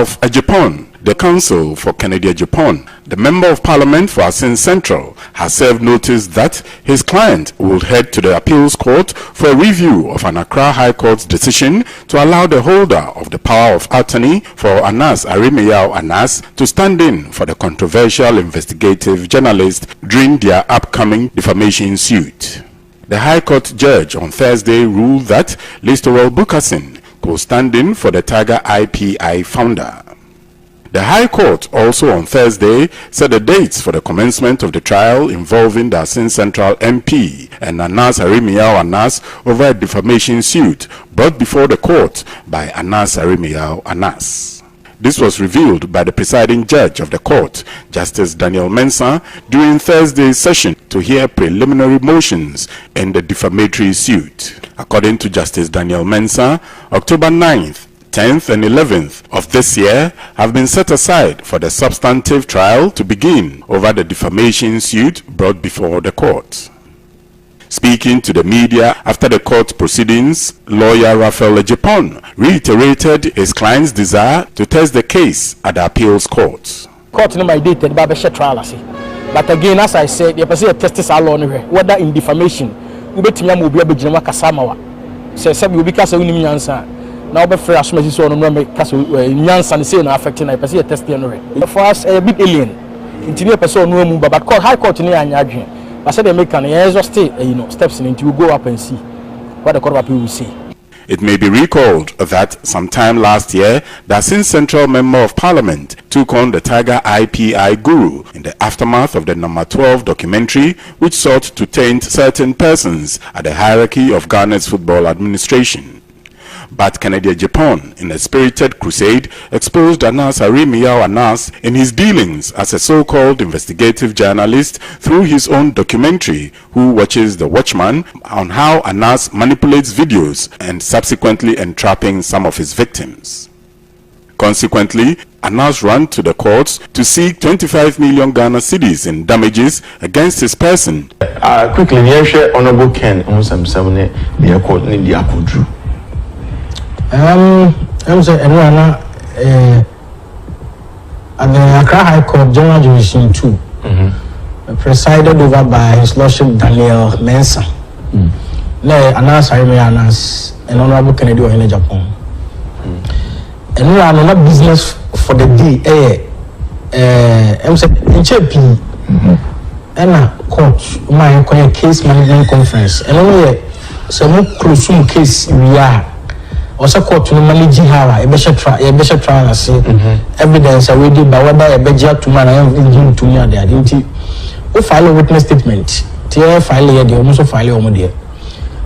Ralph Ejipon, the counsel for Kennedy Ejipon, the Member of Parliament for Asin Central, has served notice that his client will head to the appeals court for a review of an Accra High Court's decision to allow the holder of the power of attorney for Anas Arimeyao Anas to stand in for the controversial investigative journalist during their upcoming defamation suit. The High Court judge on Thursday ruled that Listowel Bukasin could stand in for the Tiger IPI founder. The High Court also on Thursday set the dates for the commencement of the trial involving the Asin Central MP and Anas Arimeyao Anas over a defamation suit brought before the court by Anas Arimeyao Anas. This was revealed by the presiding judge of the court, Justice Daniel Mensah, during Thursday's session to hear preliminary motions in the defamatory suit. According to Justice Daniel Mensah, October 9th, 10th and 11th of this year have been set aside for the substantive trial to begin over the defamation suit brought before the court. Speaking to the media after the court proceedings, lawyer Raphael Ejipon reiterated his client's desire to test the case at the appeals court. Court no my dated babesha trial but again, as I said, the person test this alone whether in defamation ubetimi am obi abegina kasama wa say sabi obi kasa unim nyansa now be free assume so no me kasa nyansa ne say na affecting na person test no re for us a bit alien intini person no mu but court high court ni anya adwen but say they make an exhaust steps into we go up and see what the court of appeal will say. It may be recalled that sometime last year, the Asin Central Member of Parliament took on the Tiger IPI guru in the aftermath of the number 12 documentary which sought to taint certain persons at the hierarchy of Ghana's football administration. But Kennedy Ejipon, in a spirited crusade, exposed Anas Arimeyao Anas in his dealings as a so-called investigative journalist through his own documentary, Who Watches the Watchman, on how Anas manipulates videos and subsequently entrapping some of his victims. Consequently, Anas ran to the courts to seek 25 million Ghana cedis in damages against his person. Quickly, Honorable Ken, the court in the Akudru. I'm saying, at the Accra High Court, General Jurisdiction 2, presided over by His Lordship Daniel Mensah. Anas Arimeyao Anas and Honorable Kennedy Ohene Japan. And we are not business for the day. I'm saying, in JP, and a court, my case management conference, and only some close case we are. Also court no manage how e be trial say evidence already by whether e be to man and to me and the identity o file a witness statement tie file here dey almost file omo there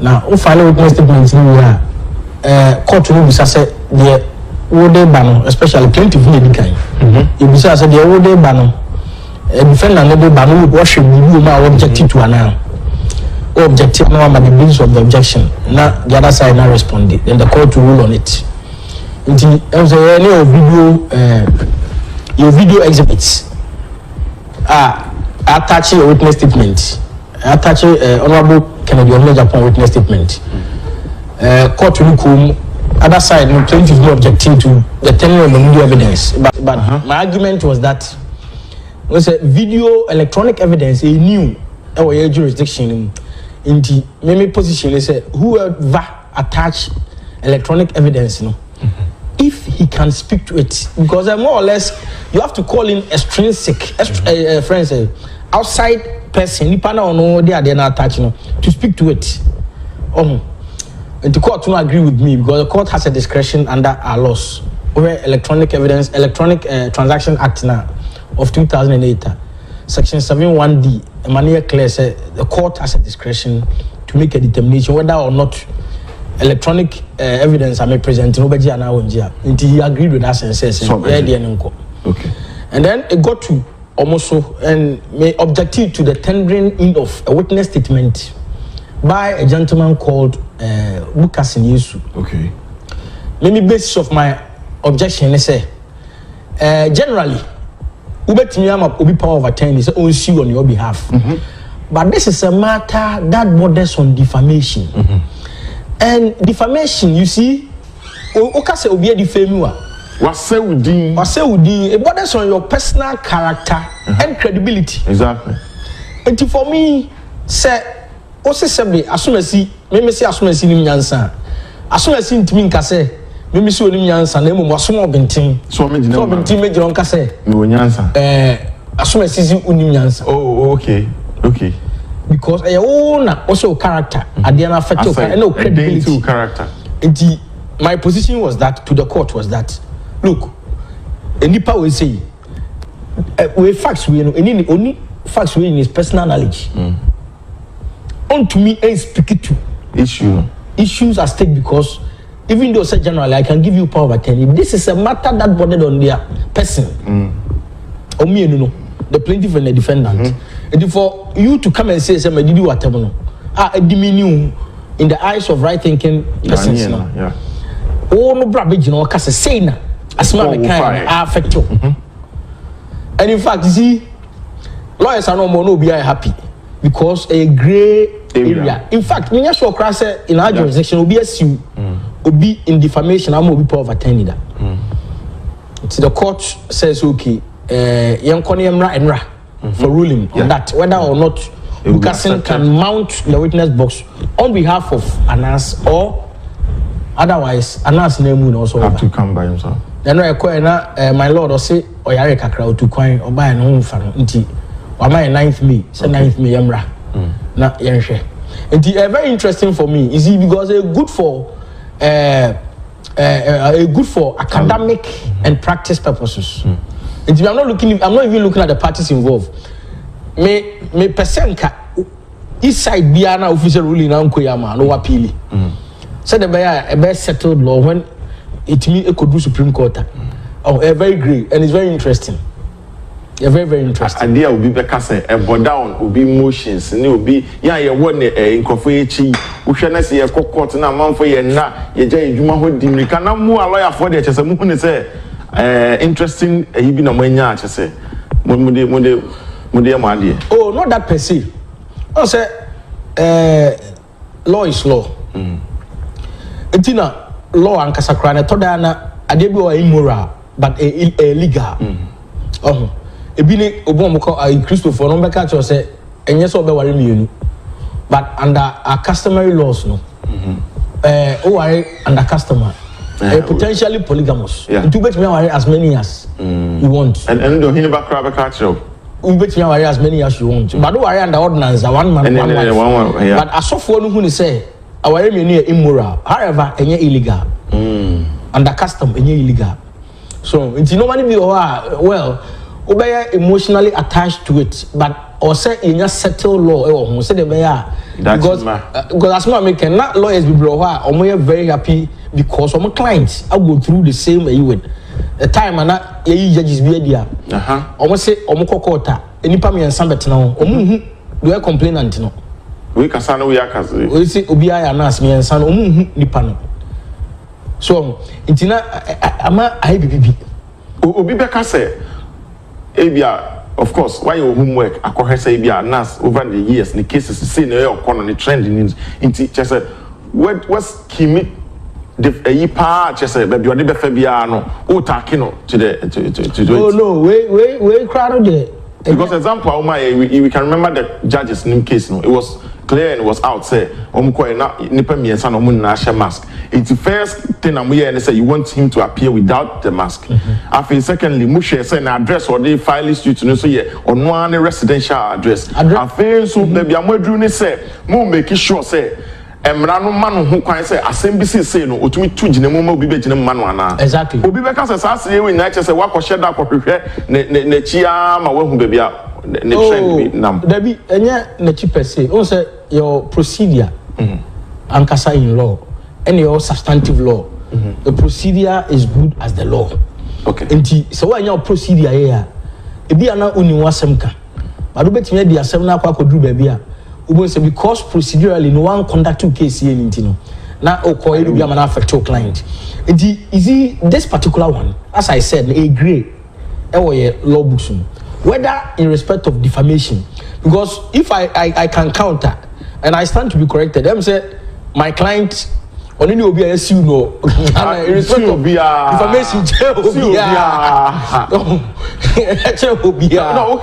now o file a witness statement ni we court no bisa say the wo dey ba no especially plaintiff ni di kan e bisa say the wo dey ba no defendant no dey ba no wo hwe bibi ma object to ana objective no on the basis of the objection. Now the other side now responded. Then the court will rule on it. Until your video exhibits attaching a witness statement. Attaching Honorable Kennedy Ohene Japan witness statement. Court will come. Other side no plaintiff no objecting to the tenure of the video evidence. But my argument was that was a video electronic evidence a new our jurisdiction. In the meme position, they said whoever attach electronic evidence, if he can speak to it, because more or less you have to call in extrinsic friends, outside person, they are not attaching to speak to it. And the court will not agree with me because the court has a discretion under our laws over electronic evidence, electronic transaction act now of 2008. Section 71D, Emmanuel Clare said the court has a discretion to make a determination whether or not electronic evidence I may present in Obeji and Awonjia. Until he agreed with us and says, okay. And then it got to almost and may objective to the tendering in of a witness statement by a gentleman called Bukasin Yesu. Okay. Let me basis of my objection, say generally. Ubi power of attorney is on sue on your behalf. But this is a matter that borders on defamation. And defamation, you see, Okase Obi defame Wase udin. It borders on your personal character and credibility. Exactly. And for me, say, also say, as soon as he, maybe say as soon as he nyansa, as soon as he intimi nkase, maybe so nyansa, nemu wasumo bintin. So me jina. So bintin me jina nkase. Me nyansa. As soon as he nyansa. Oh, okay. Because your own also character, at the end of it, and no credibility. Character. And my position was that to the court was that, look, any power will say, we facts we know, any only facts we in his personal knowledge. On to me, and speak it to issues at stake because even though said generally I can give you power of attorney, this is a matter that bordered on their person. Or me, you know, the plaintiff and the defendant. And for you to come and say, "Say, did you whatever?" A diminu in the eyes of right thinking persons. Yeah. Oh no, brother, you know, because say na as my kind affect you. And in fact, you see, lawyers are no more no be happy because a grey area. In fact, when you show cross in our jurisdiction, will be a sue, will be in defamation. I'm will be power of attorney that. So the court says, okay, young Connie Emra for ruling on that, whether or not Lucasen can mount the witness box on behalf of Anas or otherwise Anas name will also have to come by himself. Then my lord or say or yare kakra to coin or buy no fan nti or my 9th May say 9th May Emra na yenhwe. Nti very interesting for me is it because a good for academic and practice purposes. I'm not even looking at the parties involved. Me percentka east side biana official ruling na nkoyama no appeal. So the best settled law when it means it could do Supreme Court. Very great and it's very interesting. Very, very interesting. Idea will be because a down will be motions and it will be you want in coffee we shall see a court and a month for you na you juma hold dim can not move a lawyer for the chess and say interesting he been a mania say oh not that per se. I say law is law. Etina law and Casacrina Todana Adebu are immoral but illegal. Ebine Obomoko Christopher no make catch say enye so be worry me but under our customary laws no worry under customer potentially polygamous to bet me worry as many as you want and do him back crab catch you bet me worry as many as you want but don't worry under ordinance one man but as so for no who say worry me immoral however enye illegal under custom enye illegal so it's normally be well Obey emotionally attached to it, but or say in your settled law, say the because as my making not lawyers be bro, or very happy because of my clients I go through the same way with the time and not judges be there. Almost say Omokota, any pami and Sambet now, do I complain until no? We can say we are we say Obia and ask me and son Nipano. So it's not I be Obi Becca Abia, of course, why your homework, a cohesive Abia, NAS over the years, the cases, see no on the trend into just what's Kimi the part, just a baby, or the Fabiano, or Takino to the oh, no, we crowded it. Because example, we can remember the judge's name case, no, it was clear and it was out, say, Nipa me and son of Munasha mask. It's the first thing I'm here and say you want him to appear without the mask. After secondly, Mushe send an address or they file list you to know so on one residential address. After so maybe I'm doing say, more making sure say, Emrano man who can say, assembly say no, or to me two genemo be better man. Exactly. Obi because as I say, we not just say, what was shed up or prepare, Nechia, my one baby. Debbie, and yet, Nechi per se, also your procedure, Ankasa in law, and your substantive law. The procedure is good as the law. Okay. And so when your procedure here, it be an only one semka. But you bet me the assembly could do baby. Because procedurally, no one conduct two cases in Intino. Now, okay, it will be an affect your client. Is this particular one, as I said, a grey law books. Whether in respect of defamation, because if I can counter and I stand to be corrected, them say my client Oni ni obi a yesi no. Irrespective of information che obi a. Che obi a. No,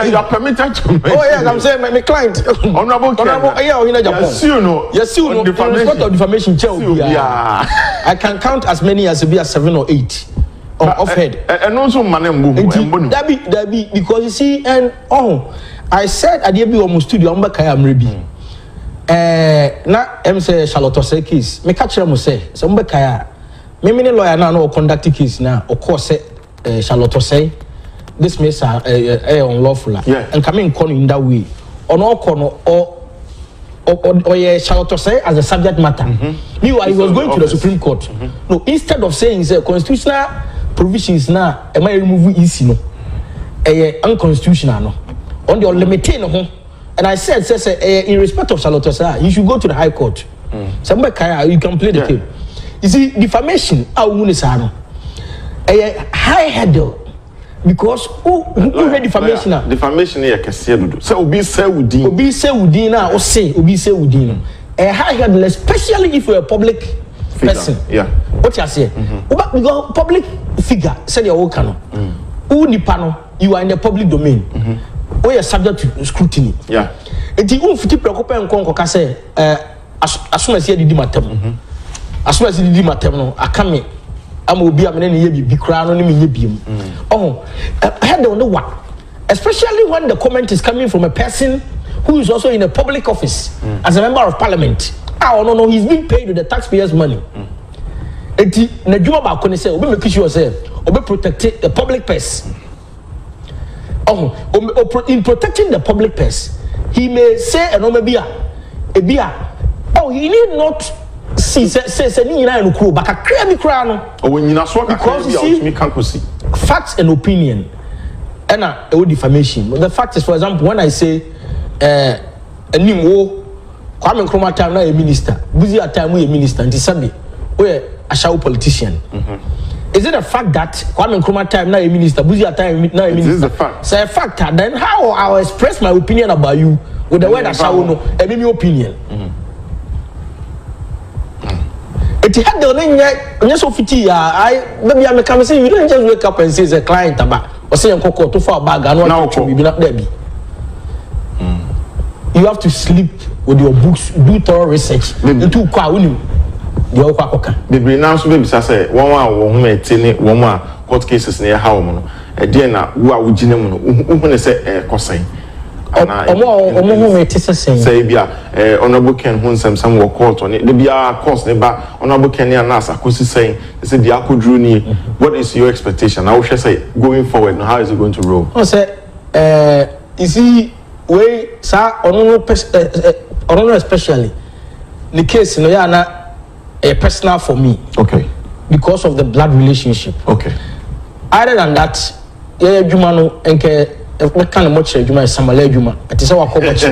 you are permitted to mention. Oh yes, I'm saying my client. Honorable yeah, in Japan. Yes, you know. In respect of defamation che obi a. I can count as many as be 7 or 8. Off head. And also that be because you see and I said at the be almost studio am baka am rebi. Na em say Charlotte say case. Me catch them say am baka ya. Me lawyer na no conduct case na of course Charlotte say this makes unlawful. Yeah. And come in in that way. On all corner or Charlotte say as a subject matter. Meanwhile, he was going to the Supreme Court. No, instead of saying say constitutional provisions now am I remove easy no unconstitutional no on the limiting no and I said in respect of Charlotte Osei you should go to the High Court somebody you can play the game you see defamation no high head because who read defamation defamation here kese dodo say obi say udin na o say obi say udin a high head especially if you are a public person. Yeah. What you say? Because public figure, say your own canon. You are in the public domain. Or you are subject to scrutiny. Yeah. And the unfitting preoccupy and conquer say, as soon as you did matem. As soon as you did matem, I come. I'm will be a man be crown on me. Oh, I had on the what? Especially when the comment is coming from a person who is also in a public office as a member of parliament. Oh no, he's being paid with the taxpayers' money. Eti na juma ba ko ne say obi make sure say obi protect the public purse. In protecting the public purse, he may say ebia. Oh, he need not see say ni nyina no kuro baka kra mi kra no. Oh, when nyina so ka me kan ko see. Facts and opinion. And defamation. The fact is, for example, when I say animo Kwame Nkrumah time na a minister, busy at time we a minister, and Sunday, we a show politician. Is it a fact that Kwame Nkrumah time na a minister, busy at time na a minister? It is a fact. So a fact. Then how I'll express my opinion about you with the word I shall know, a mini opinion. It had the name yes of it. I maybe I'm coming say you don't just wake up and say the client about or say Uncle too far back and what to be not there. You have to sleep with your books, do thorough research. Into kwa uni, the okwa koka. Baby now so baby say one court cases near how mono. There na wo a wugine mu no hu ne say kosan. Omo me tese say bia honorable Ken hu nsem wo court on the bia course ne ba honorable Ken ya na akosi say say the akodru ni. What is your expectation? I will say going forward now how is it going to roll? I say is he way sa ono especially the case no ya na personal for me. Okay. Because of the blood relationship. Okay. Other than that, yeah, Juma no enke what kind of much Juma is Samale Juma. It is our much.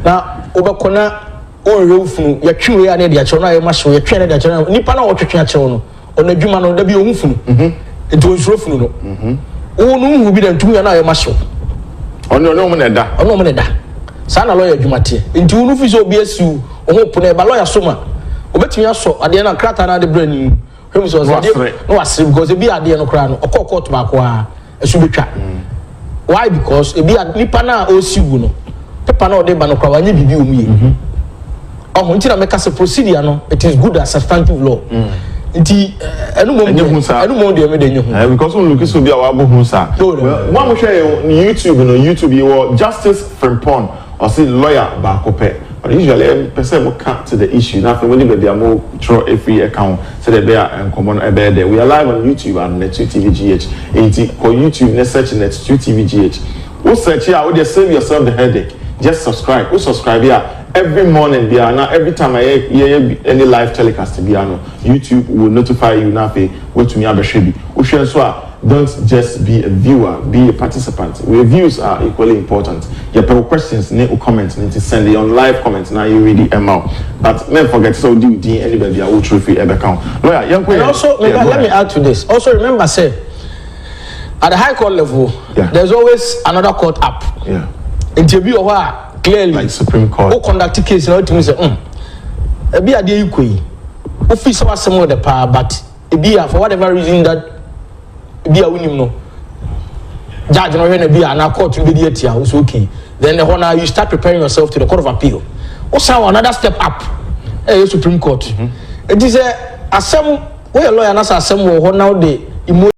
Now, Obakona or Rufunu, your true ya ne dia chona ya masho ya twene dia chona nipa na wotwetwe akyerɛ no ono Juma no da bi ohufunu. It was Rufunu no. Onu hu bi da ntum ya na ya masho. Ono mo na da. Ono mo na da. Sa na lawyer Juma tie. Nti unu fi so bi asiu oho pone ba lawyer soma. Obetumi aso ade na krata na de brani. Him so say no asiri because e bi ade no kra no okọ court ba ko a esu betwa. Why? Because e bi nipa na o siwu no. Paper na o de ba no kra wa nya bibi o mu ye. Oh, nti na make say procedure no it is good as substantive law. Nti enu mo de me de nyu. Because we look so bi a wa bo hu sa. One mo share YouTube you Justice Frimpong or say lawyer ba ko pe. But usually person will come to the issue. Nothing when they are more throw every account so that they are and common there. We are live on YouTube and Net2 TVGH. And for YouTube, let's search Net2 TVGH. Who search here? Would you save yourself the headache? Just subscribe. Who subscribe here? Every morning, now every time I hear any live telecast, YouTube will notify you. Now, what to me, Abeshebi. Don't just be a viewer, be a participant. Reviews are equally important. Your questions, comments, need to send it on live comments. Now you read them out. But never forget to do anybody I will trophy ever count. Lawyer, and also, let me add to this. Also, remember, say at the high court level, there's always another court up. Yeah. Interview clearly like Supreme Court. Who conduct a case now to me say, ebi ade ikoi office wa asem with the power but ebi for whatever reason that ebi a unim no judge no hwe na bi na court be dey atia so okay then the now you start preparing yourself to the court of appeal also another step up Supreme Court it is a asem we lawyer na asem wo now the